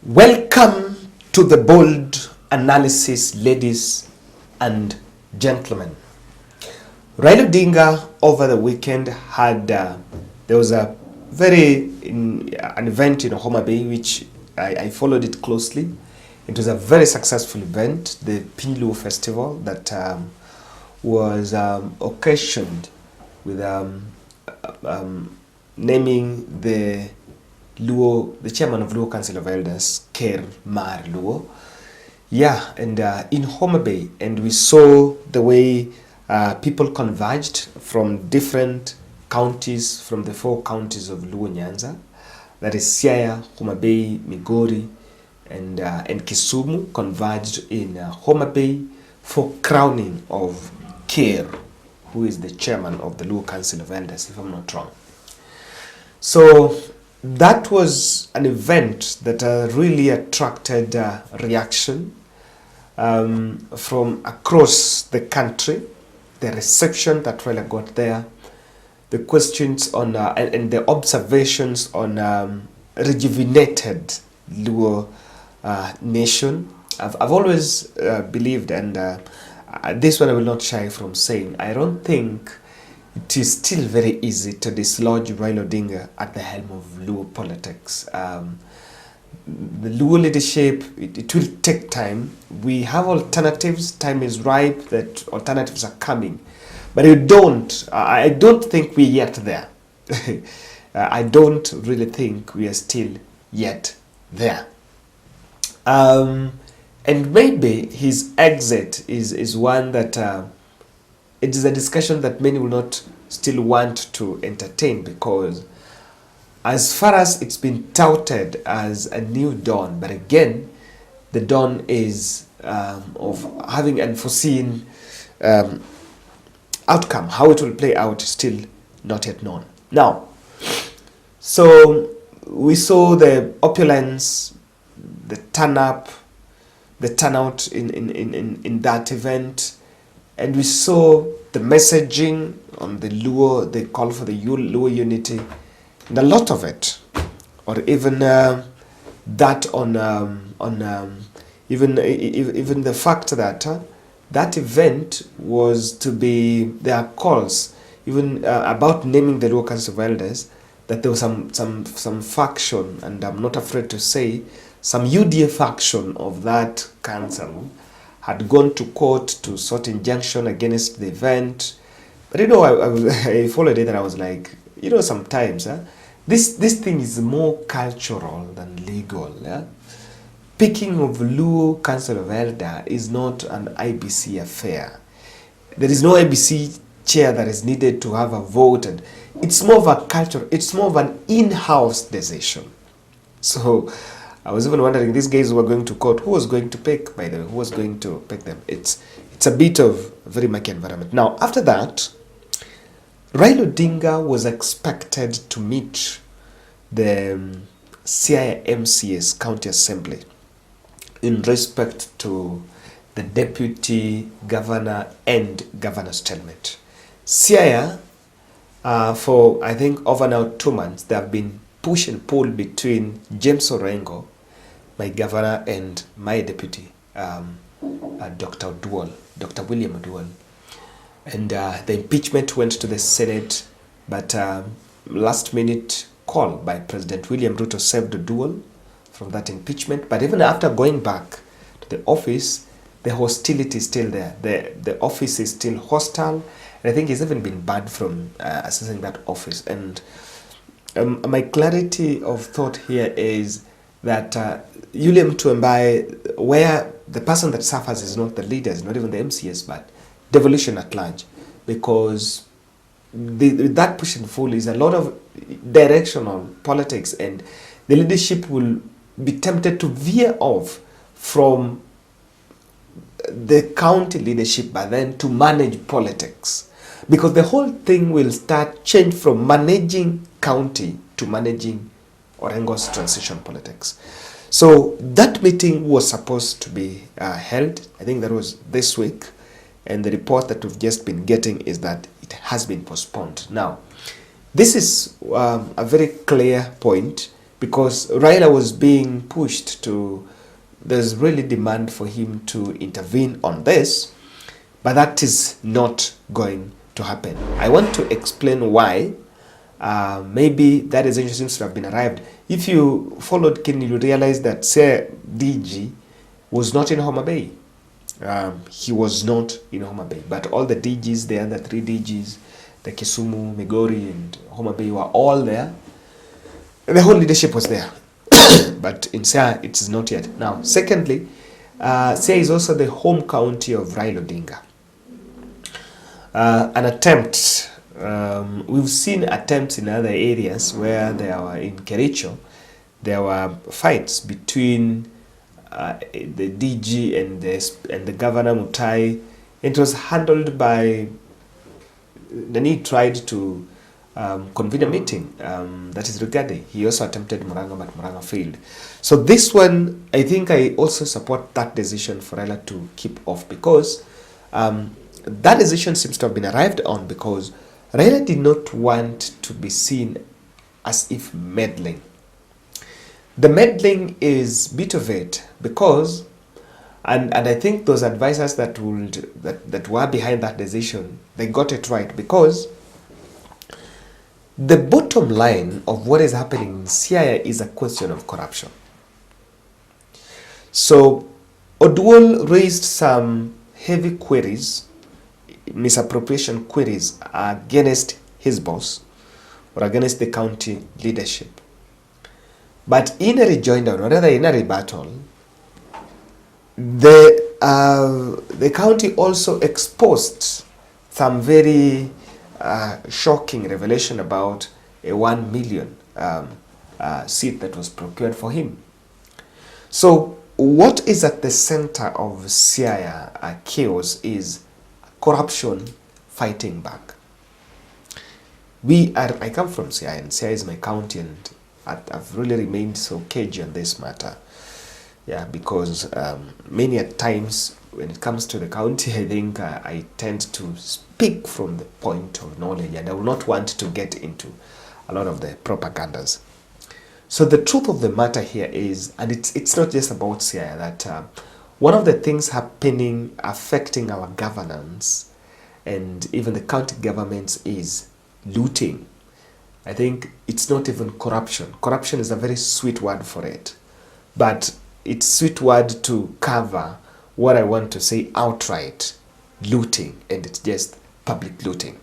Welcome to the bold analysis, ladies and gentlemen. Raila Odinga over the weekend had there was an event in Homa Bay which I followed it closely. It was a very successful event, the Luo Festival that was occasioned with naming the chairman of Luo Council of Elders, Ker Mar Luo. Yeah, and in Homa Bay, and we saw the way people converged from different counties, from the 4 counties of Luo Nyanza, that is Siaya, Homa Bay, Migori, and Kisumu, converged in Homa Bay for crowning of Ker, who is the chairman of the Luo Council of Elders, if I'm not wrong. So that was an event that really attracted reaction from across the country. The reception that Raila got there, the questions on and the observations on rejuvenated Luo nation. I've always believed, and this one I will not shy from saying, I don't think it is still very easy to dislodge Raila Odinga at the helm of Luo politics. The Luo leadership, it will take time. We have alternatives. Time is ripe that alternatives are coming. But I don't think we're yet there. I don't really think we are still yet there. And maybe his exit is one that it is a discussion that many will not still want to entertain, because as far as it's been touted as a new dawn, but again, the dawn is of having unforeseen outcome. How it will play out is still not yet known. Now, so we saw the opulence, the turnout in that event, and we saw the messaging on the Luo, the call for the Luo unity, and a lot of it, or even that on even the fact that that event was to be, there are calls even about naming the Luo Council of Elders, that there was some faction, and I'm not afraid to say, some UDA faction of that council had gone to court to sort injunction against the event. But I followed it and I was like, sometimes this thing is more cultural than legal. Yeah? Picking of Luo Council of Elder is not an IBC affair. There is no IBC chair that is needed to have a vote, and it's more of a culture, it's more of an in-house decision. So I was even wondering, these guys who were going to court, who was going to pick, by the way, who was going to pick them? It's a bit of a very murky environment. Now, after that, Raila Odinga was expected to meet the Siaya MCA's County Assembly in respect to the deputy governor and governor's stalemate. Siaya, for I think over now 2 months, they have been push and pull between James Orengo, my governor, and my deputy, Dr. Oduor, Dr. William Oduor. And the impeachment went to the Senate, but last minute call by President William Ruto saved Oduor from that impeachment. But even after going back to the office, the hostility is still there. The office is still hostile, and I think he's even been banned from accessing that office. And my clarity of thought here is that William Tuembai, where the person that suffers is not the leaders, not even the MCS, but devolution at large, because that push and pull is a lot of directional politics, and the leadership will be tempted to veer off from the county leadership, but then to manage politics, because the whole thing will start change from managing county to managing Orengo's transition politics. So that meeting was supposed to be held. I think that was this week. And the report that we've just been getting is that it has been postponed. Now, this is a very clear point, because Raila was being pushed to, there's really demand for him to intervene on this, but that is not going to happen. I want to explain why. Maybe that decision seems to have been arrived. If you followed Kenyan, you realize that DG was not in Homa Bay. He was not in Homa Bay, but all the DGs, the other 3 DGs, the Kisumu, Migori, and Homa Bay were all there. The whole leadership was there. But in Siaya, it is not yet. Now, secondly, Siaya is also the home county of Raila Odinga. An attempt, we've seen attempts in other areas where there were, in Kericho, there were fights between the DG and the governor Mutai. It was handled by, then he tried to convene a meeting, that is Rigade. He also attempted Murang'a, but Murang'a failed. So this one, I think I also support that decision for Raila to keep off, because that decision seems to have been arrived on because Raila did not want to be seen as if meddling. The meddling is bit of it because, and I think those advisors that were behind that decision, they got it right, because the bottom line of what is happening in Siaya is a question of corruption. So Oduor raised some heavy queries, misappropriation queries against his boss or against the county leadership. But in a rejoinder, or rather in a rebuttal, the county also exposed some very shocking revelation about a 1 million seat that was procured for him. So what is at the center of Siaya chaos is corruption fighting back. I come from Siaya, and Siaya is my county, and I've really remained so cagey on this matter. Yeah, because many a times when it comes to the county, I think I tend to speak from the point of knowledge, and I will not want to get into a lot of the propagandas. So the truth of the matter here is, and it's not just about Siaya, that one of the things happening, affecting our governance and even the county governments, is looting. I think it's not even corruption. Corruption is a very sweet word for it, but it's sweet word to cover what I want to say outright, looting, and it's just public looting.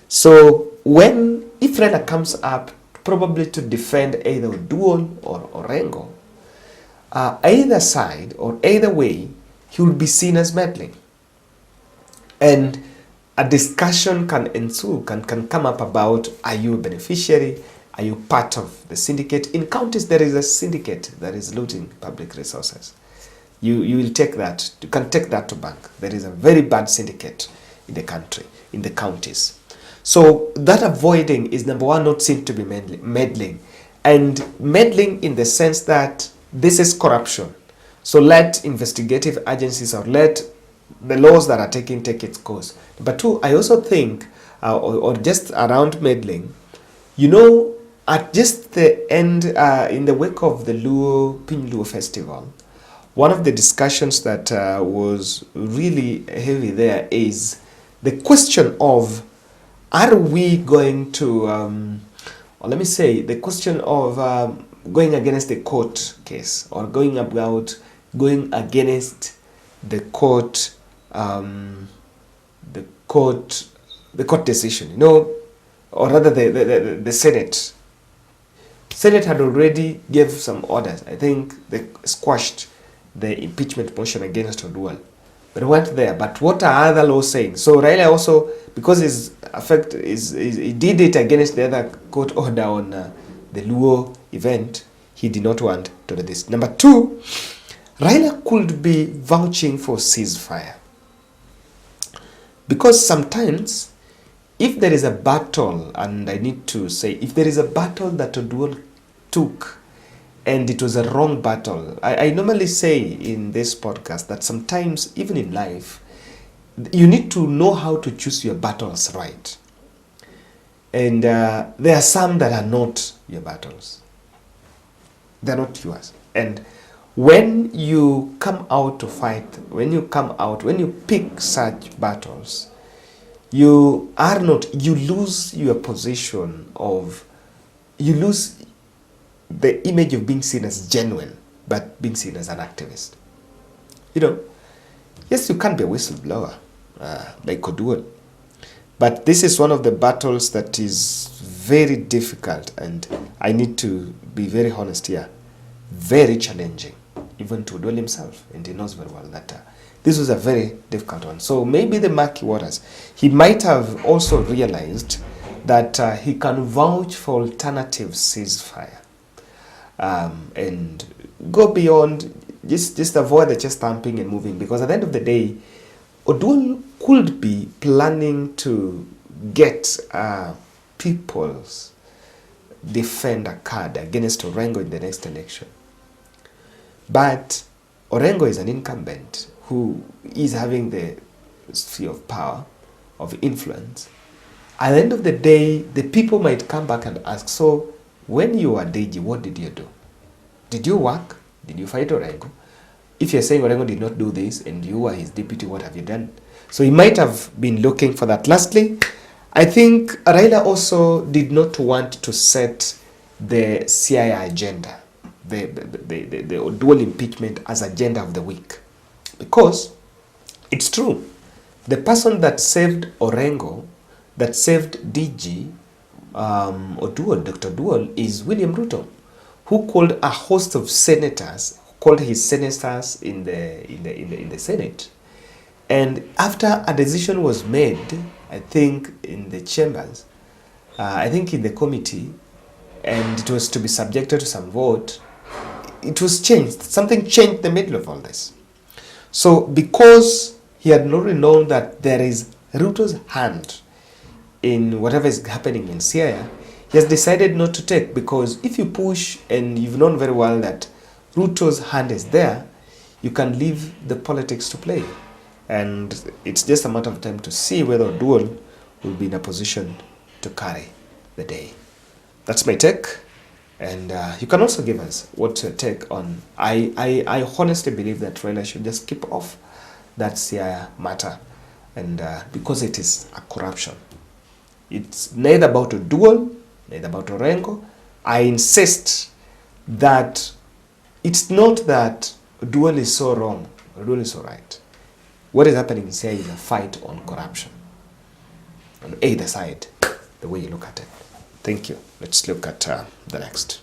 So if Raila comes up probably to defend either Oduor or Orengo, either side or either way, he will be seen as meddling. And a discussion can ensue, can come up about, are you a beneficiary? Are you part of the syndicate? In counties, there is a syndicate that is looting public resources. You will take that, you can take that to bank. There is a very bad syndicate in the country, in the counties. So that avoiding is, number one, not seen to be meddling. And meddling in the sense that this is corruption. So let investigative agencies, or let the laws that are taking take its course. Number two, I also think, or just around meddling, at just the end, in the wake of the Luo Festival, one of the discussions that was really heavy there is the question of, are we going to, or let me say, the question of going against the court case, or going against the court, the court decision, or rather the Senate. Senate had already gave some orders. I think they squashed the impeachment motion against Oduor. But it went there. But what are other laws saying? So Raila also, because he did it against the other court order on the Luo event, he did not want to do this. Number two, Raila could be vouching for ceasefire. Because sometimes, if there is a battle, and I need to say, if there is a battle that Oduor took, and it was a wrong battle, I normally say in this podcast that sometimes, even in life, you need to know how to choose your battles right. And there are some that are not your battles. They're not yours. And when you come out to fight, when you pick such battles, you lose your position of, you lose the image of being seen as genuine, but being seen as an activist. Yes, you can't be a whistleblower like Oduor, but this is one of the battles that is very difficult, and I need to be very honest here, very challenging, even to Oduor himself, and he knows very well that this was a very difficult one. So maybe the murky waters, he might have also realized that he can vouch for alternative ceasefire and go beyond, just avoid the chest thumping and moving, because at the end of the day, Oduor could be planning to get people's defender card against Orengo in the next election. But Orengo is an incumbent who is having the sphere of power, of influence. At the end of the day, the people might come back and ask, so when you were DG, what did you do? Did you work? Did you fight Orengo? If you're saying Orengo did not do this and you were his deputy, what have you done? So he might have been looking for that. Lastly, I think Raila also did not want to set the Siaya agenda, the Oduor impeachment as agenda of the week. Because it's true, the person that saved Orengo, that saved DG, Oduor, Dr. Oduor, is William Ruto, who called a host of senators, called his senators in the Senate. And after a decision was made, I think in the chambers, I think in the committee, and it was to be subjected to some vote, it was changed. Something changed in the middle of all this. So because he had already known that there is Ruto's hand in whatever is happening in Siaya, he has decided not to take, because if you push and you've known very well that Ruto's hand is there, you can leave the politics to play. And it's just a matter of time to see whether Oduor will be in a position to carry the day. That's my take. And you can also give us what's your take on, I honestly believe that Raila should just keep off that Siaya matter, and because it is a corruption. It's neither about Oduor, neither about Orengo. I insist that it's not that Oduor is so wrong, Oduor is so right. What is happening in Siaya is a fight on corruption. On either side, the way you look at it. Thank you. Let's look at the next.